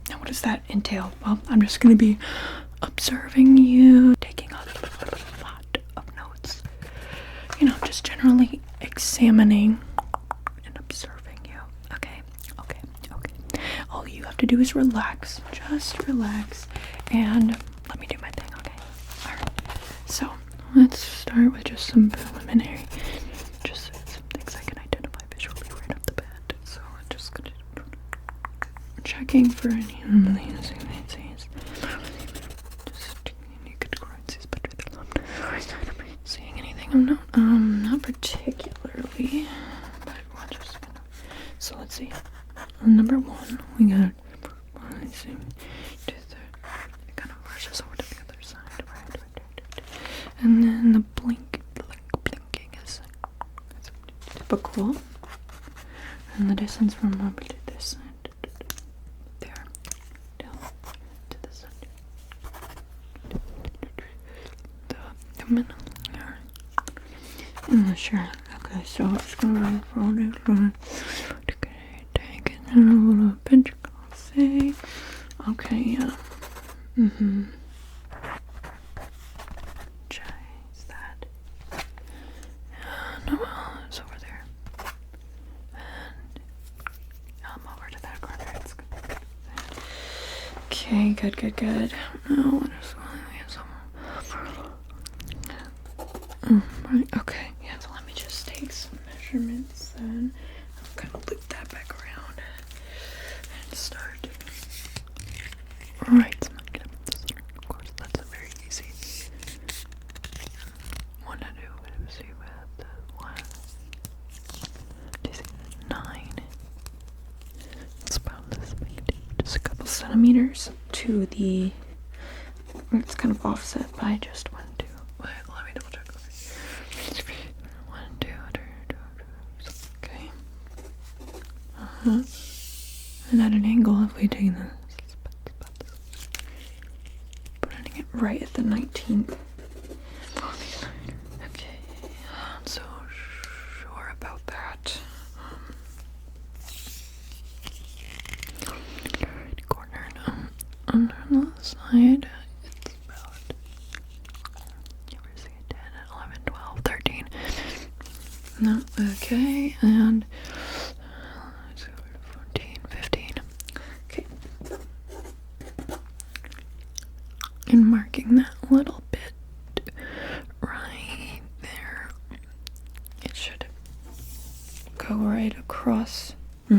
Now, what does that entail? Well, I'm just going to be observing you, taking a lot of notes. You know, just generally examining and observing you. Okay. All you have to do is relax. Just relax. And let me do my thing, okay? Alright. So, let's start with just some preliminary. Just some things I can identify visually right off the bat. So, I'm just gonna checking for any anomalies. Seeing anything? Not particularly. But we're just gonna. So let's see. Number one, we got. Let's see. It kind of rushes over to the other side, right. And then the blinking is typical. And the distance from up to this side. There. Down to this side. The middle. Sure. Okay, so it's gonna take it a little pinch. Say, okay, yeah. Chase that. No, it's over there. And I'm over to that corner. It's good. Okay, good. Now, what is right, okay. Yeah, so let me just take some measurements then. I'm gonna loop that back around and start. Right. Of course, that's a very easy one to do. Let's see with the 9. It's about this big. Just a couple centimeters to the. It's kind of offset by just 1, 2. Wait, let me double check. 1, 2, 3, okay. And at an angle, if we take this, putting it right at the 19th. Okay, I'm so sure about that. Corner on the side. It's about 10, 11, 12, 13. No, okay, and 14, 15. Okay. And marking that little bit right there. It should go right across. Go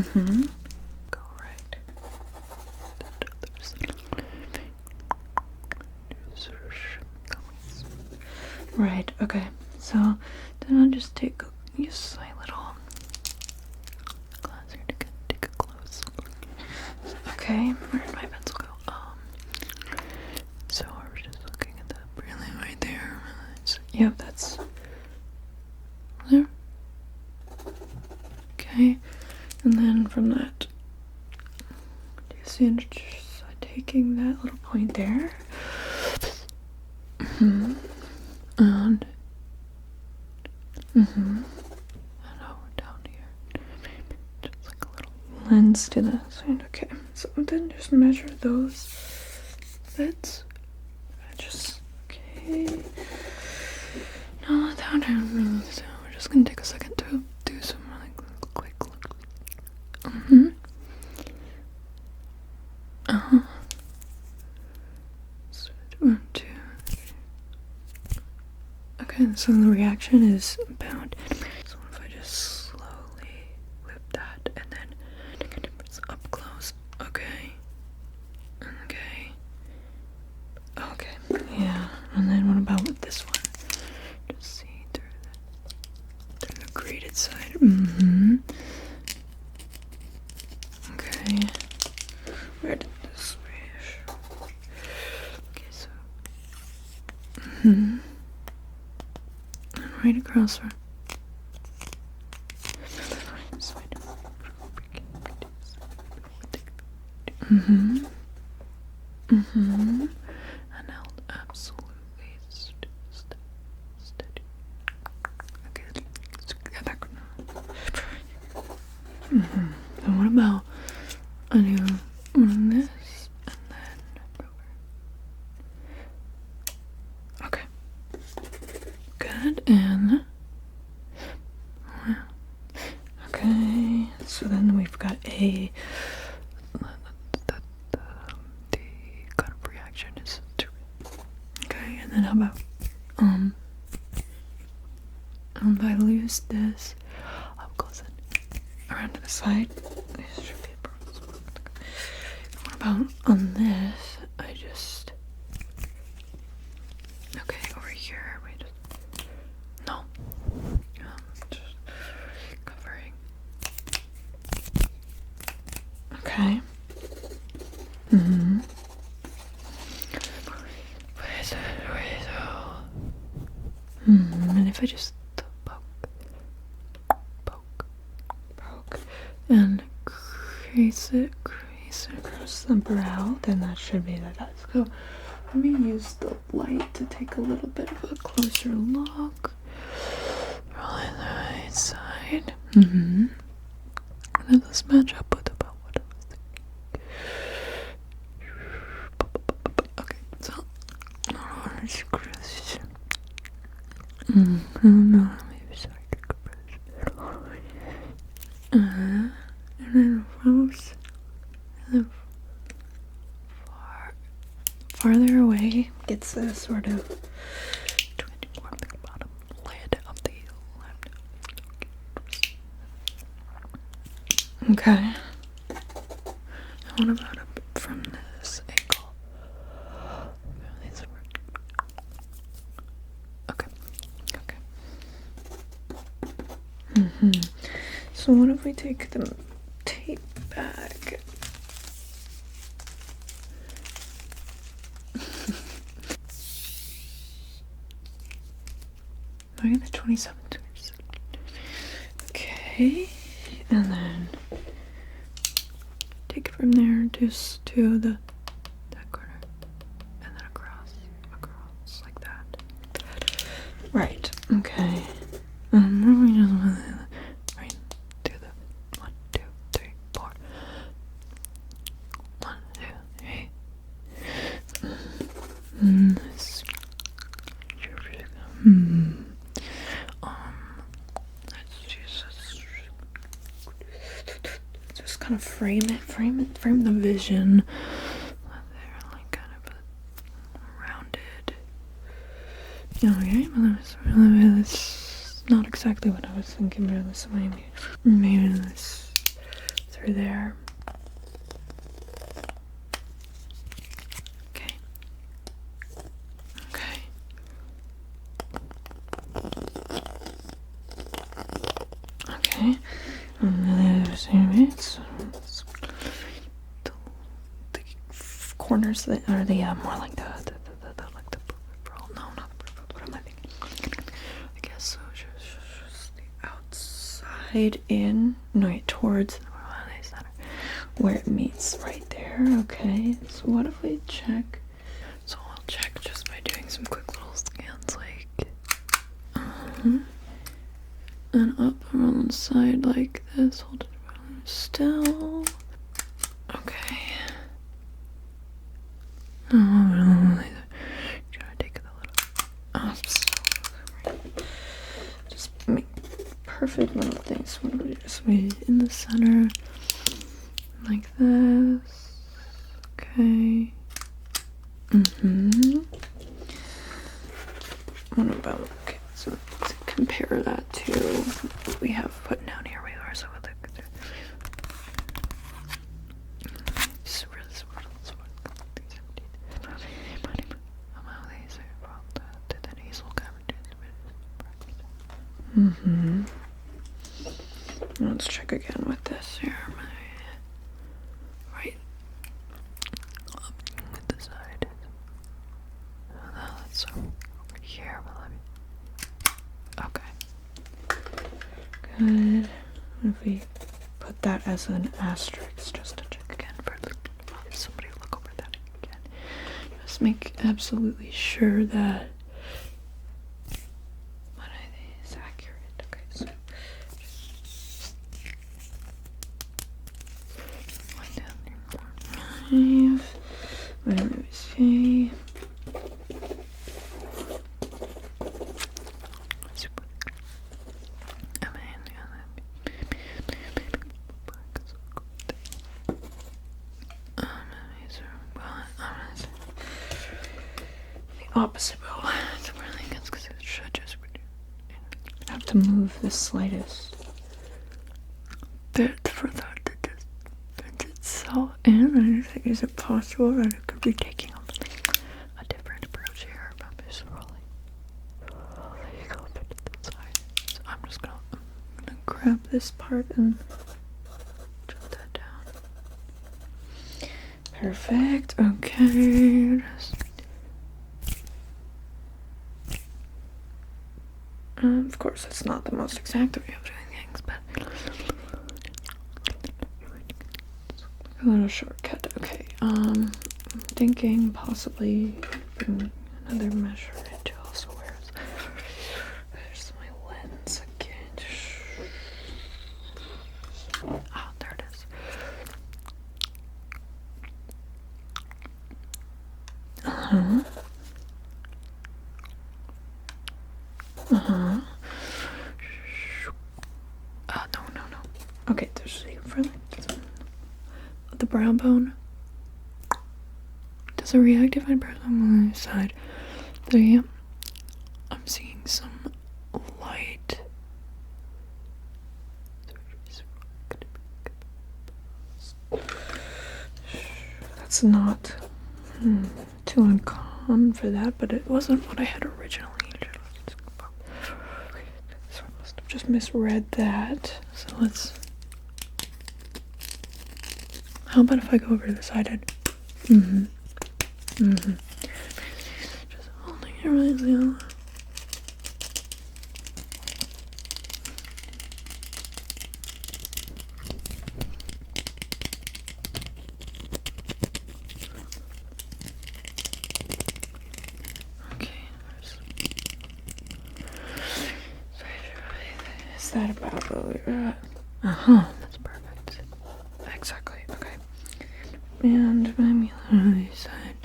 right. Right, okay. So then I'll just take use my little glass here to take a close. Okay, where did my pencil go? So we're just looking at that prelim right there. Yep, that's there. Okay, and then from that, do you see taking that little point there? And and over down here, just like a little lens to the side. Okay, so then just measure those bits. Okay. No, down here. So we're just gonna take a second to do some really quick. So 1, 2. Okay, so the reaction is about. So if I just slowly whip that and then take a difference up close. Okay. Yeah. And then what about with this one? Just see through the graded side. Okay. Where did this reach? Okay, so. Right across her. And held absolutely steady. Okay, let's get back. And what about I do one of this? then how about if I lose this up close and around to the side? This should be a problem. What about on this? I just over here. Wait, no. Just covering. Okay. And if I just poke, and crease it across the brow, then that should be that. So let me use the light to take a little bit of a closer look. Really the right side. How does this match up with about what I was thinking? Okay, so no, maybe so I could compress. And then rose, and then farther away gets the sort of 24 on the bottom lid of the left. Okay. And what about up from this angle? Okay. So what if we take the tape back? Okay, the 27. Okay, and then take it from there just to that corner, and then across like that. Right. Okay. What are we just right to the 1, 2, 3, 4. 1, 2, 3. Just kind of frame the vision. They're like kind of rounded. Okay, well, that's not exactly what I was thinking, but this maybe this through there. Okay. And then there's the corners that are the more like the peripheral. No, not the peripheral. What am I thinking? I guess so. Just the outside in. No, wait, towards where it meets right there. Okay. So what if we check? So I'll check just by doing some quick little scans, like. And up around the side like this. Hold it still. Okay. Gotta take it a little. Oh, so just make perfect little things. What do we just wait in the center like this? Okay. What about? Okay, so to compare that to what we have put down here. We are so with Let's check again with this here. Right up with the side. That's over here. Okay. Good. What if we put that as an asterisk just to check again for somebody will look over that again. Just make absolutely sure that what I think is accurate. Okay, so just down there. 5. Let me see. Opposite bow. to move the slightest bit for that to just bend itself in. I think, is it possible that it could be taking a different approach here? But just rolling up into the side. So I'm gonna grab this part and jot that down. Perfect. Okay. Of course, it's not the most exact way of doing things, but a little shortcut. Okay. I'm thinking possibly bring another measure into also. There's my lens again. Ah, there it is. No. Okay, there's the brow bone. Does it react if I press on the side? There, I'm seeing some light. That's not too uncommon for that, but it wasn't what I had originally. So I must have just misread that. So let's. How about if I go over to the side head? Just holding it really slow. Is that about where we're at? That's perfect. Exactly. Okay. And maybe on the other side.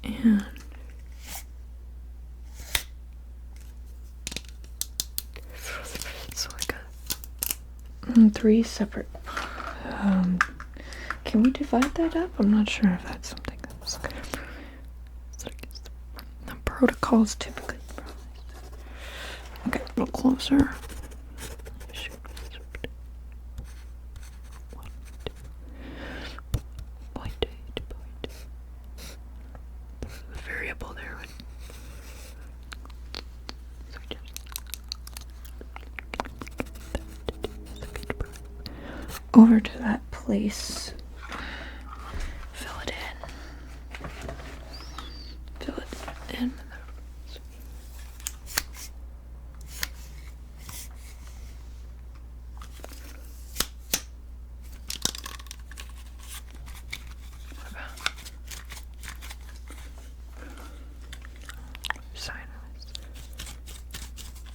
And it's like three separate. Can we divide that up? I'm not sure if that's something that's okay. It's like the protocols typically. Okay, a little closer. The variable there would. Over to that place. Fill it in.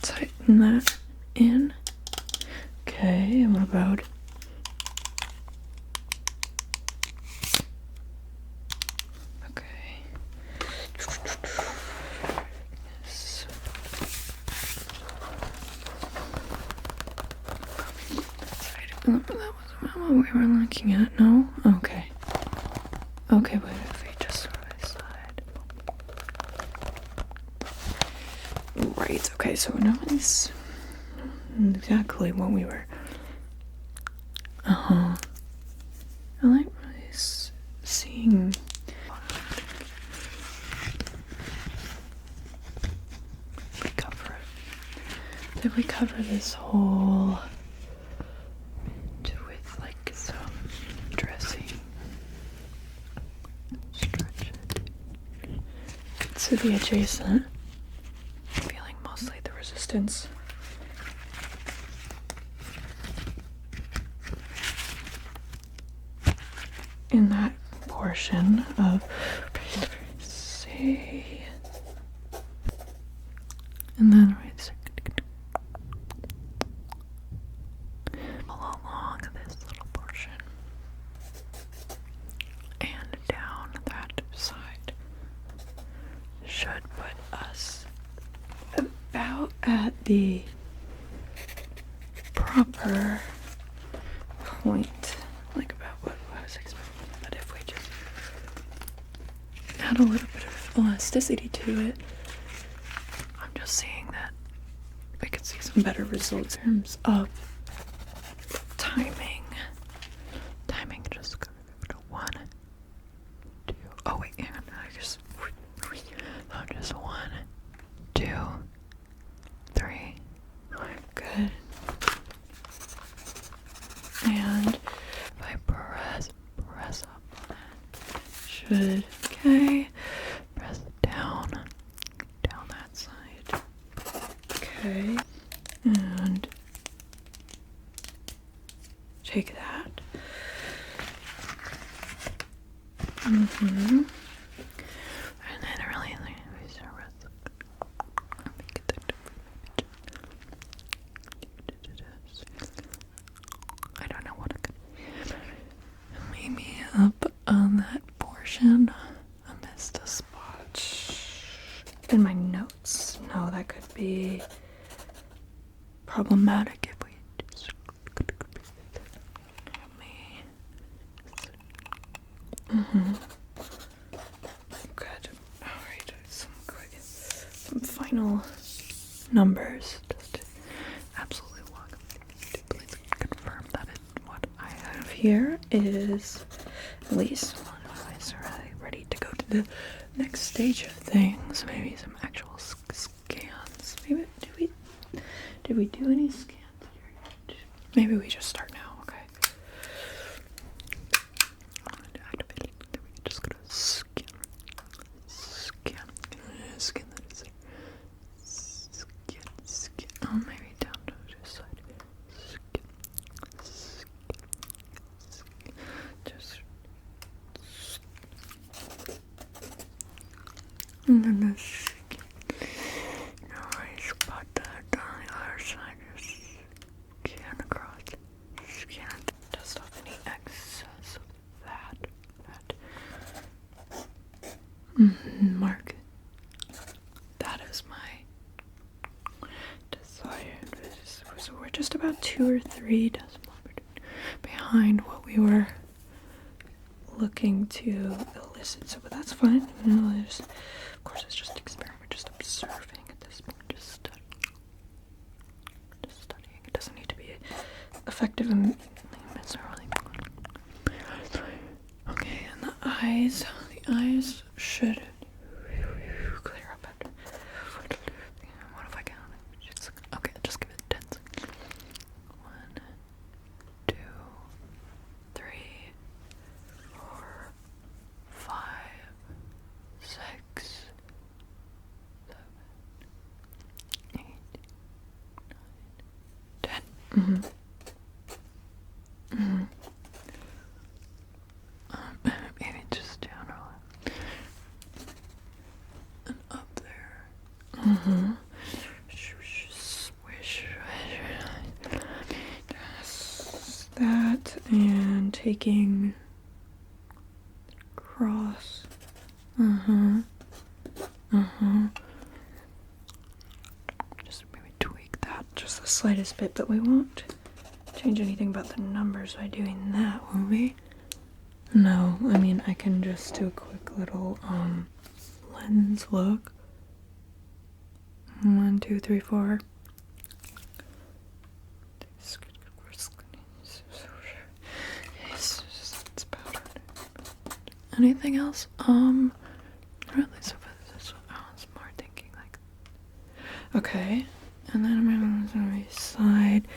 Tighten that in. Okay, and what about? That wasn't what we were looking at, no? Okay. Okay, wait, if we just sort of side. Right, okay, so now it's exactly what we were. I like really seeing. We cover it. Did we cover this whole with like some dressing? Stretch it to the adjacent. Feeling mostly the resistance. In that portion of say, and then right along this little portion and down that side should put us about at the proper point, like about what I was expecting. But if we just add a little bit of elasticity to it. I'm just seeing that I could see some better results in terms of timing. Just go to 1, 2. Oh wait, hang on. Just 1, 2, 3. Good. And if I press up, should okay. Press down that side. Okay, and take that. And then I really like I don't know what I could maybe up on that portion. I missed a spot in my notes. No, that could be problematic if we just Good. Alright, some final numbers. Just absolutely walk. Please confirm that what I have here is at least ready to go to the next stage of things. Maybe some actual scans. Maybe did we do any scans here? Maybe we just start now. Okay. Just gonna scan that is scan. Oh, maybe down to this side. Just and then the skin. No, I spot that on the other side. Just scan across. Scan. Dust off any excess of that. Mark. That is my desired. So we're just about 2 or 3 decimal behind what we were looking to elicit. So, but that's fine. Of course, it's just experiment, just observing at this point, just studying. It doesn't need to be effective and necessarily. Okay, and the eyes should clear up after. What if I count? Okay, just give it 10 seconds. 1, 2, 3, 4, 5, 6, 7, 8, 9, 10. Maybe just down and up there. Swish. That and taking cross. Just maybe tweak that just the slightest bit, but we won't change anything about the numbers by doing that, will we? No, I mean I can just do a quick little lens look. 1, 2, 3, 4. It's powdered. Anything else? Really, so that's what I was more thinking, like. Okay, and then I'm on the right side.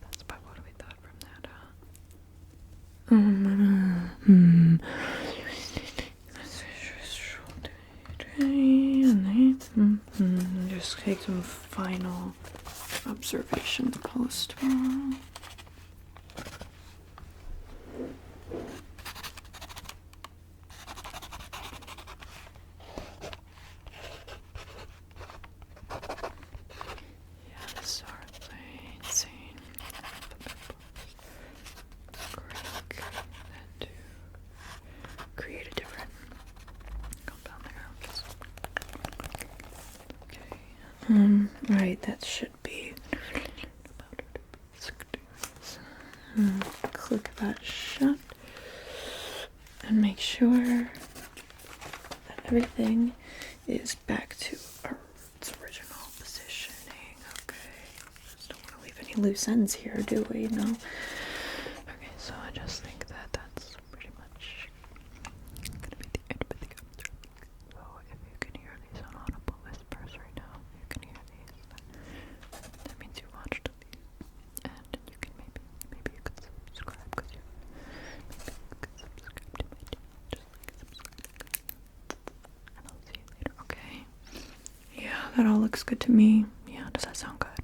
That's about what we thought from that, And just take some final observation post. Create a different compound there. Okay. Right, that should be. Click that shut and make sure that everything is back to its original positioning. Okay, just don't want to leave any loose ends here, do we? No. Okay, so I just think that that's pretty much gonna be the end of the chapter. So if you can hear these inaudible whispers right now, you can hear these. That means you watched the end, and you can maybe you could subscribe because you could subscribe to my channel. Just like subscribe. And I'll see you later. Okay. Yeah, that all looks good to me. Yeah, does that sound good?